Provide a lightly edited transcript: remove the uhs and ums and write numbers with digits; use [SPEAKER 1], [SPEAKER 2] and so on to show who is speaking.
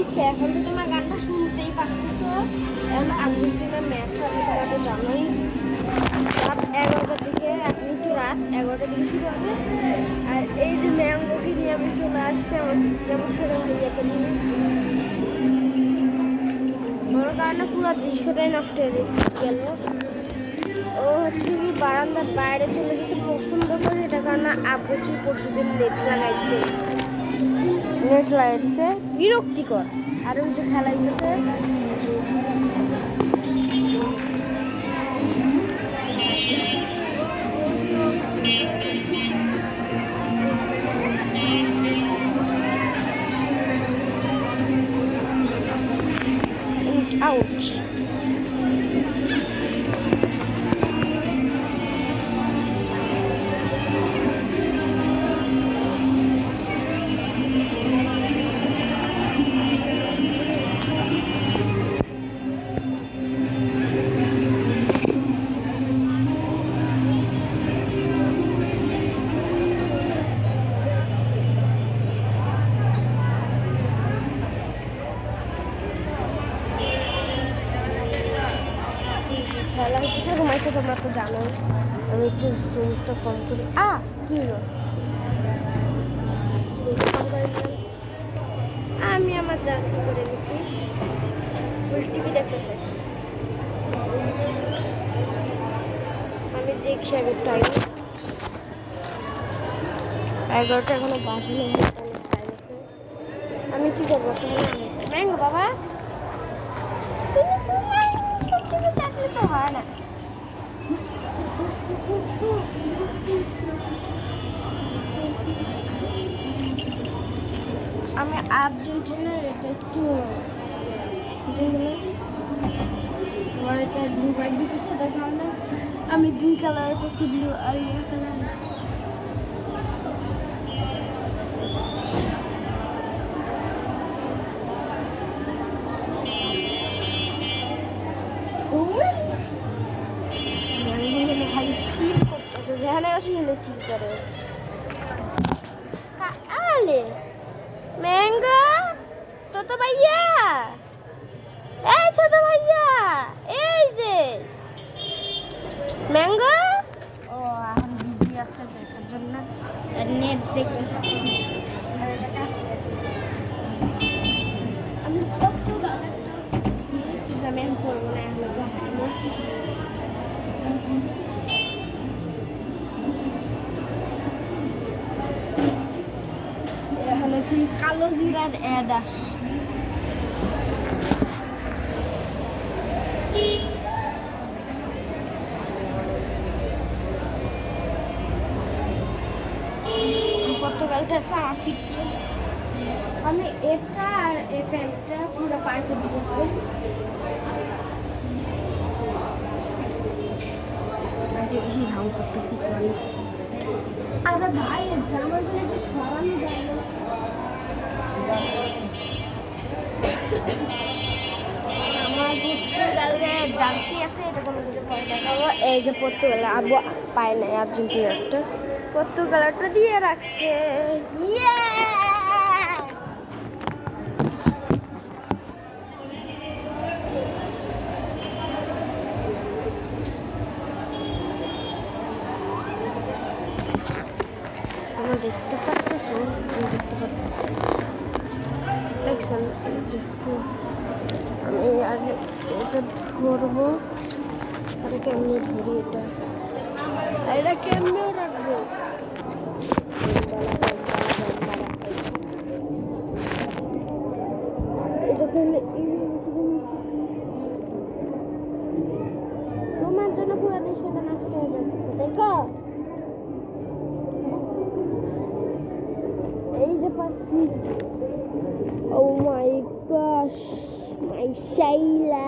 [SPEAKER 1] দিচ্ছে, এখন তো তোমার গানটা শুনতেই পাচ্ছ। এখন আর্জেন্টিনার ম্যাচ হবে, তোমরা তো জানোই। রাত 11টার দিকে, এখন একটু রাত 11টার দিকে শুরু হবে। আর এই যে ম্যাঙ্গোকে নিয়ে আমি চলে আসছি আমার যেমন ছোটো ভাইয়াকে নিয়ে। ওর কারণে পুরো দৃশ্যটাই নষ্ট হয়ে গেল। ও হচ্ছে কি বারান্দার বাইরে চলে যেতে পছন্দ করে, এটা কারণে আব্বু পরশুদিন নেট লাগাইছে বিরক্তিকর। আর ওই যে খেলা হইতেছে আউট। খেলা হইতেছে ঘুমাইছে, তোমরা তো জানো। আমি একটু জুমটা কম করি। কি হলো? আমি আমার জার্সি করে নিছি। টিভি দেখতেছে, আমি দেখছি আগে টাইম 11টা এখনো বাজে নেই, অনেক টাইম আছে। আমি কি করবো তাহলে? ম্যাঙ্গো বাবা তুমি চাকরি তো হয় না। আমি আর্জেন্টিনার এটা একটু ব্লু হোয়াইট দিতেছে, এটার কারণে আমি 2 কালার পেয়েছি, ব্লু আর ইয়ে কালার। খালি চিল করতেছে, যেখানে আসলে চিল করে। আলে ম্যাঙ্গো তো ভাইয়া, এই ছোট ভাইয়া, এই যে ম্যাঙ্গো। এখন বিজি আছে দেখার জন্য, নেট দেখবে সব। আমি আমি করবো না এখন। এখন হচ্ছে কালো জিরার অ্যাড আসে। পর্তুগালটা এসে আমার ফিরছে। আমি এটা আর এটা পুরো পার্কে দিতে হয়। বেশি ঢং করতেছি, সরি। আরে ভাই জামাগুলো একটু সরানো যায় না। আমার পর্তুগালের জার্সি আছে, এটা কোনো কিছু পরে দেখাবো। এই যে পর্তুগাল আবু পায় নাই, আর্জেন্টিনারটা পর্তুগালটা দিয়ে রাখছে। দেখতে পারতেছো, দেখতে পারতেছো, দেখছেন? একটু আমি আগে এটা ধরবো, এটা কেমনি ধরি, এটা কেমনিও রাখবো। এটা তাহলে তোমার জন্য পুরো দৃশ্যটা নষ্ট হয়ে যাচ্ছে, দেখো। এই যে পাচ্ছি, ও মাই গশ, মাই শাইলা।